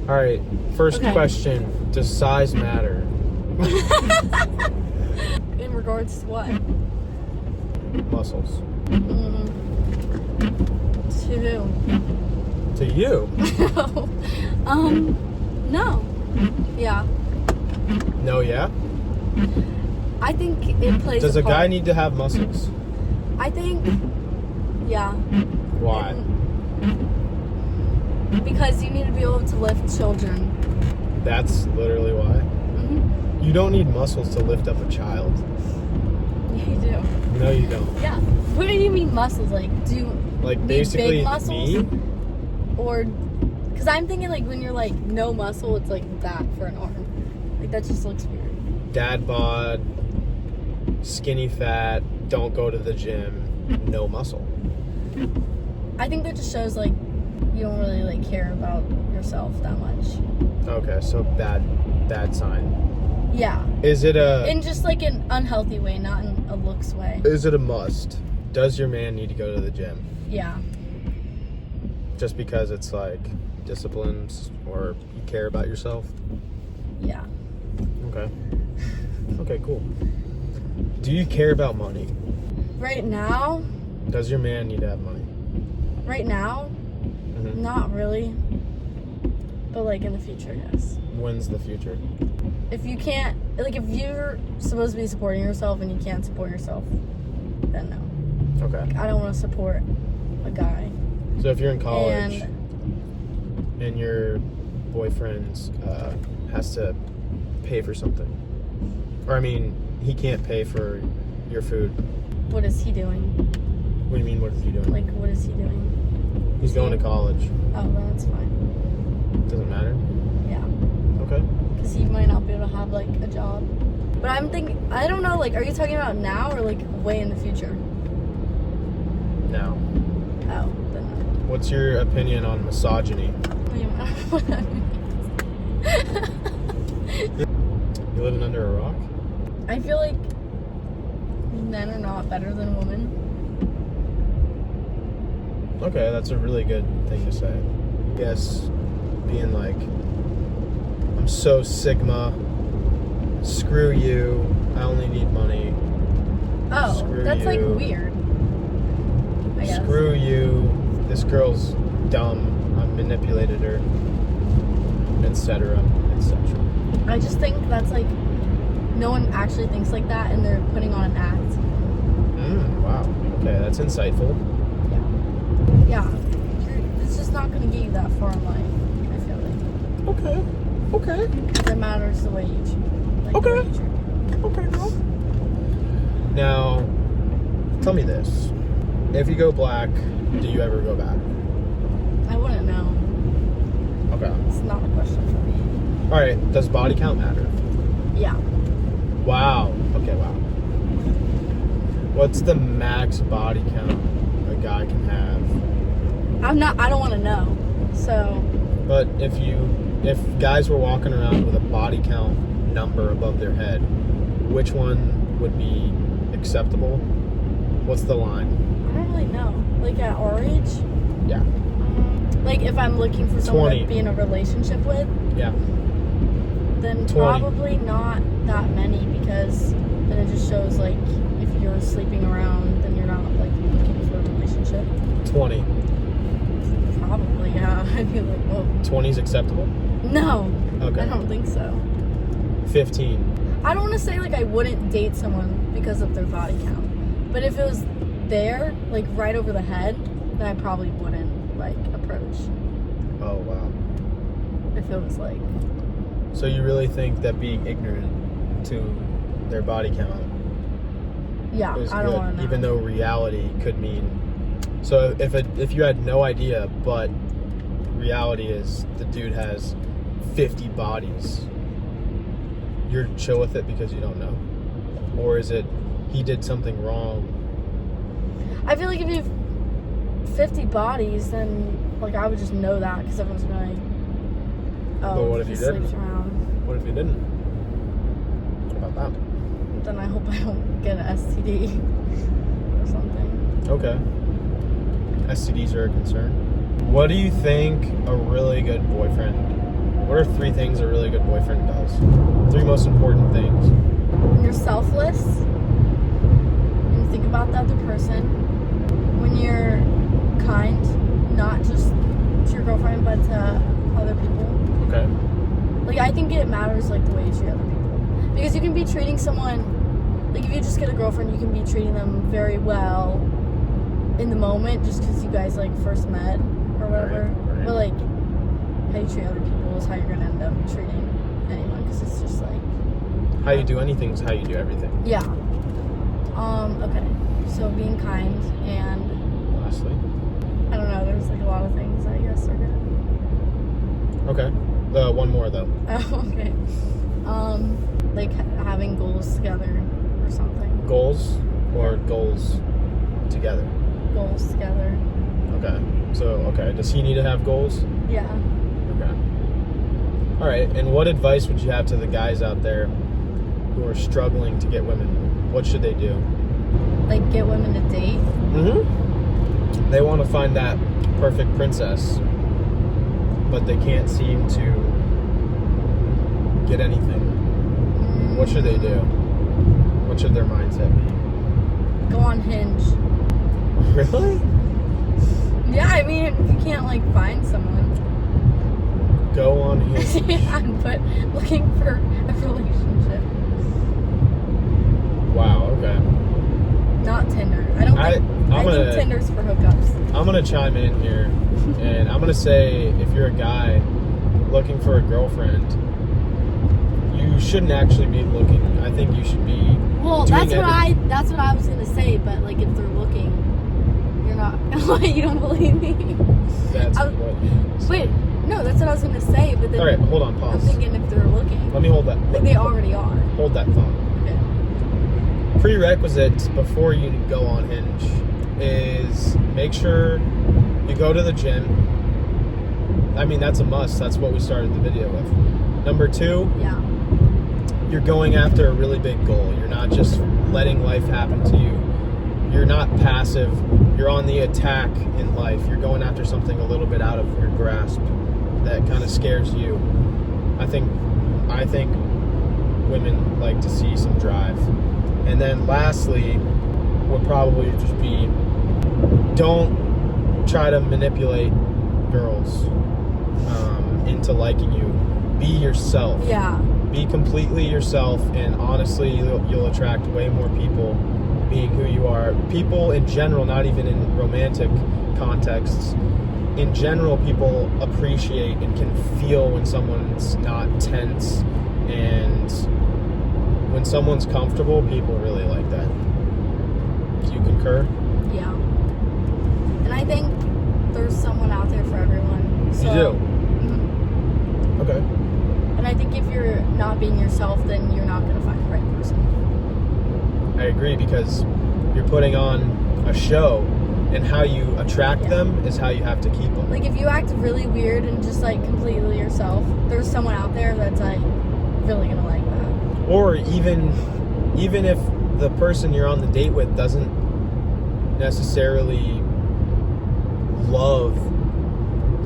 All right, first Okay. question. Does size matter? In regards to what? Muscles. To who? To you? No. Yeah. No, yeah? I think it plays Does a part. guy need to have muscles? I think, yeah. Why? Because you need to be able to lift children. That's literally why. Mm-hmm. You don't need muscles to lift up a child. Yeah, you do. No, you don't. Yeah. What do you mean muscles? Like, Like need basically big muscles? me. Or, because I'm thinking like when you're like no muscle, it's like that for an arm. Like that just looks weird. Dad bod, skinny fat, don't go to the gym, no muscle. I think that just shows like you don't really like care about yourself that much. Okay, so bad sign. Yeah. Is it In just like an unhealthy way, not in a looks way. Is it a must? Does your man need to go to the gym? Yeah. Just because it's like disciplines or you care about yourself? Yeah. Okay. Okay, cool. Do you care about money? Right now, Does your man need to have money? right now, Mm-hmm. not really. But like in the future, yes. When's the future? If you can't, like if you're supposed to be supporting yourself and you can't support yourself, then no. Okay. I don't want to support a guy. So if you're in college And and your boyfriend has to pay for something, or I mean, he can't pay for your food. what is he doing? What do you mean? What is he doing? Like, what is he doing? He's going to college. Oh, then it's fine. Doesn't matter. Yeah. Okay. Because he might not be able to have like a job. But I'm thinking, I don't know, like, are you talking about now or like way in the future? Now, Oh, then no. what's your opinion on misogyny? Wait a minute. What that means. You living under a rock? I feel like men are not better than women. Okay, that's a really good thing to say. Yes, being like, I'm so Sigma, screw you, I only need money. Oh, Screw that's like you. weird. I guess. Screw you, this girl's dumb, I manipulated her, etc., etc. I just think that's like, no one actually thinks like that and they're putting on an act. Wow, okay, that's insightful. Yeah. It's just not going to get you that far in life, I feel like. Okay. It matters the way you treat. Like, Okay. the way you treat. Okay, girl. Now, tell me this. If you go black, do you ever go back? I wouldn't know. Okay. It's not a question for me. Alright, does body count matter? Yeah. Wow. Okay, wow. What's the max body count a guy can have? I don't want to know. So, But if guys were walking around with a body count number above their head, which one would be acceptable? What's the line? I don't really know. Like at our age, Yeah. like if I'm looking for someone 20. to be in a relationship with, Yeah. then 20. probably not that many, because then it just shows like if you're sleeping around, then you're not like looking for a relationship. 20. Probably, yeah. I'd be like, whoa. 20 is acceptable? No, Okay. I don't think so. 15. I don't want to say like I wouldn't date someone because of their body count, but if it was there, like right over the head, then I probably wouldn't like approach. Oh, wow. If it was like, So you really think that being ignorant to their body count yeah, is I don't good, want to know. even though reality could mean... So if you had no idea, but reality is the dude has 50 bodies, you're chill with it because you don't know? Or is it he did something wrong? I feel like if you have 50 bodies, then like I would just know that because everyone's gonna be like, oh, But what if he you didn't? sleeps around. What if he didn't? What about that? Then I hope I don't get an STD or something. Okay. STDs are a concern. What do you think a really good boyfriend What are 3 things a really good boyfriend does? 3 most important things. When you're selfless, when you think about the other person, when you're kind, not just to your girlfriend, but to other people. Okay. Like, I think it matters, like, the way you treat other people. Because you can be treating someone, like, if you just get a girlfriend, you can be treating them very well in the moment just because you guys, like, first met or whatever. Right. But, like, how you treat other people is how you're going to end up treating anyone, because it's just, like... How you do anything is how you do everything. Yeah. Okay. So being kind, and... Lastly? I don't know, there's, like, a lot of things I guess are good. Okay. One more, though. Oh, okay. Like, having goals together or something. Goals or goals together? Goals together. Okay. So, okay. Does he need to have goals? Yeah. Okay. All right. And what advice would you have to the guys out there who are struggling to get women? What should they do? Like, get women to date? Mm-hmm. They want to find that perfect princess, but they can't seem to get anything. What should they do? What should their mindset be? Go on Hinge. Really? Yeah, I mean, if you can't, like, find someone. Go on Hinge. Yeah, but looking for a relationship. Wow, okay. Not Tinder. I think Tinder's for hookups. I'm going to chime in here, and I'm going to say if you're a guy looking for a girlfriend, you shouldn't actually be looking. I think you should be... Well, that's what I was going to say, but, like, if they're looking, you're not... You don't believe me? That's what you said. Wait, no, that's what I was going to say, but then... All right, hold on, pause. I'm thinking if they're looking. Let me hold that. Like, they already are. Hold that thought. Okay. Prerequisites before you go on Hinge is make sure you go to the gym. I mean, that's a must. That's what we started the video with. Number 2, yeah, you're going after a really big goal. You're not just letting life happen to you. You're not passive. You're on the attack in life. You're going after something a little bit out of your grasp that kind of scares you. I think women like to see some drive. And then lastly would probably just be, don't try to manipulate girls into liking you. Be yourself. yeah. Be completely yourself, and honestly, you'll attract way more people being who you are. People in general, not even in romantic contexts, in general, people appreciate and can feel when someone's not tense, and when someone's comfortable, people really like that. Do you concur? Yeah. And I think there's someone out there for everyone. So, You do? Mhm. Okay. And I think if you're not being yourself, then you're not going to find the right person. I agree, because you're putting on a show, and how you attract them is how you have to keep them. Like, if you act really weird and just, like, completely yourself, there's someone out there that's, like, really going to like that. Or even if the person you're on the date with doesn't necessarily love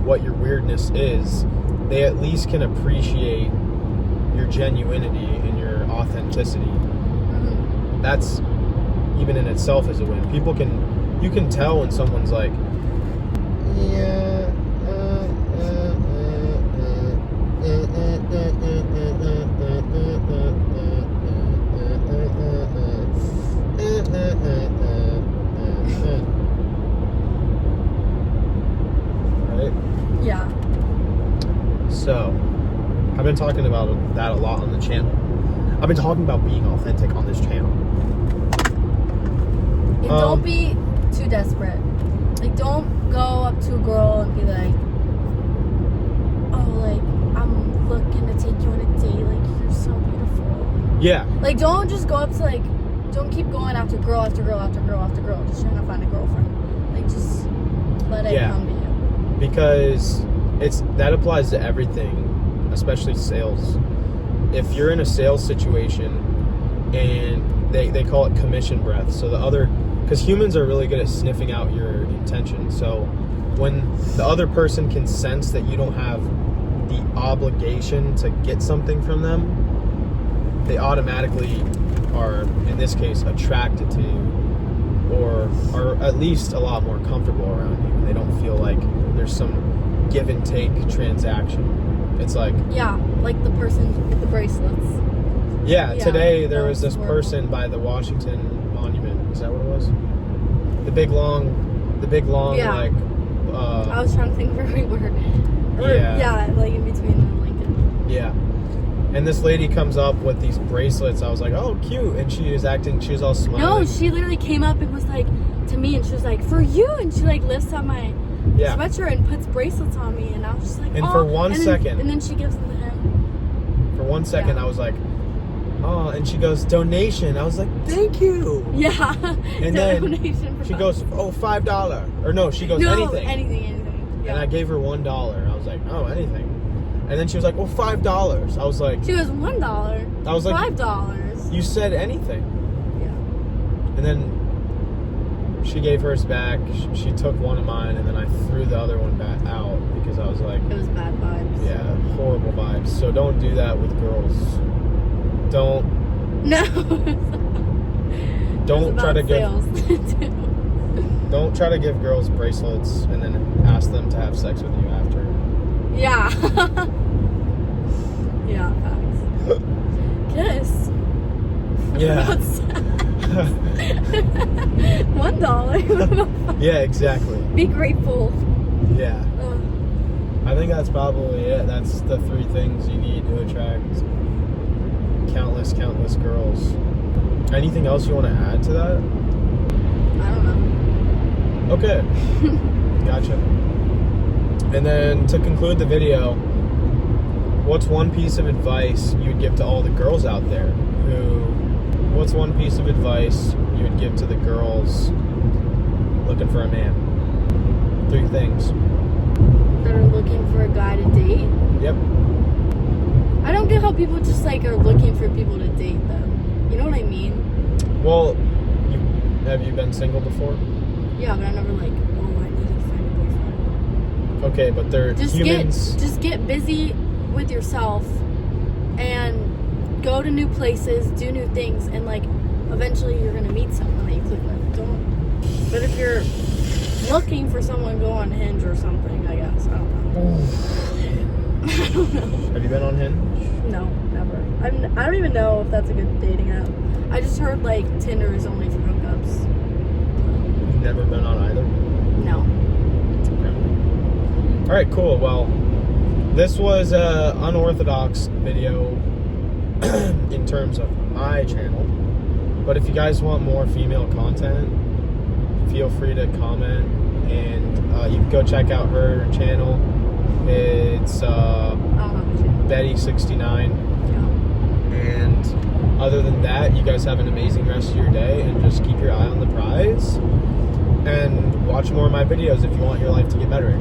what your weirdness is, they at least can appreciate your genuinity and your authenticity. Mm-hmm. That's, even in itself, is a win. You can tell when someone's like, yeah, right? Yeah. So, I've been talking about that a lot on the channel. I've been talking about being authentic on this channel. And don't be too desperate. Like, don't go up to a girl and be like, oh, like, I'm looking to take you on a date. Like, you're so beautiful. Yeah. Like, don't just go up to, like, don't keep going after girl after girl after girl after girl, just trying to find a girlfriend. Like, just let it come to you. Because that applies to everything, especially sales. If you're in a sales situation and they call it commission breath, so because humans are really good at sniffing out your intention. So when the other person can sense that you don't have the obligation to get something from them, they automatically are, in this case, attracted to you, or are at least a lot more comfortable around you. They don't feel like there's some give and take transaction. It's like, yeah, like the person with the bracelets. yeah, today there that was this horrible. person by the Washington Monument. Is that what it was? The big long, Yeah. like. I was trying to think where we were. Yeah, like in between the Lincoln. Yeah. And this lady comes up with these bracelets. I was like, oh, cute. And she was all smiling. No, she literally came up and was like to me, and she was like, for you. And she like lifts up my sweatshirt and puts bracelets on me. And I was just like, and oh. for one second. And then she gives them to him. For 1 second, I was like, oh. And she goes, donation. I was like, thank you. Yeah. And then donation for she goes, oh, $5. Or no, she goes, anything. Anything. Yeah. And I gave her $1. I was like, oh, anything. And then she was like, well, $5. I was like, she goes, $1. I was like, $5. You said anything. Yeah. And then she gave hers back. She took one of mine, and then I threw the other one back out because I was like, it was bad vibes. yeah, horrible vibes. So don't do that with girls. Don't try to give. Don't try to give girls bracelets and then ask them to have sex with you after. Yeah. Yeah, facts. Kiss. Yeah. $1. Yeah, exactly. Be grateful. Yeah. I think that's probably it. That's the 3 things you need to attract countless girls. Anything else you want to add to that? I don't know. Okay. Gotcha. And then to conclude the video, what's one piece of advice you would give to all the girls out there what's one piece of advice you would give to the girls looking for a man? 3 things. That are looking for a guy to date? Yep. I don't get how people just like are looking for people to date though. You know what I mean? Well, have you been single before? Yeah, but I never like, oh, I need to find a boyfriend. Okay, but they're humans. Just get busy with yourself and go to new places, do new things, and like eventually you're gonna meet someone that you click with. But if you're looking for someone, go on Hinge or something, I guess. I don't know. I don't know. Have you been on Hinge? No, never. I don't even know if that's a good dating app. I just heard like Tinder is only for hookups. You've never been on either? No. Okay. All right, cool. Well, this was a unorthodox video in terms of my channel. But if you guys want more female content, feel free to comment, and you can go check out her channel. It's Betty69. Yeah. And other than that, you guys have an amazing rest of your day, and just keep your eye on the prize and watch more of my videos if you want your life to get better.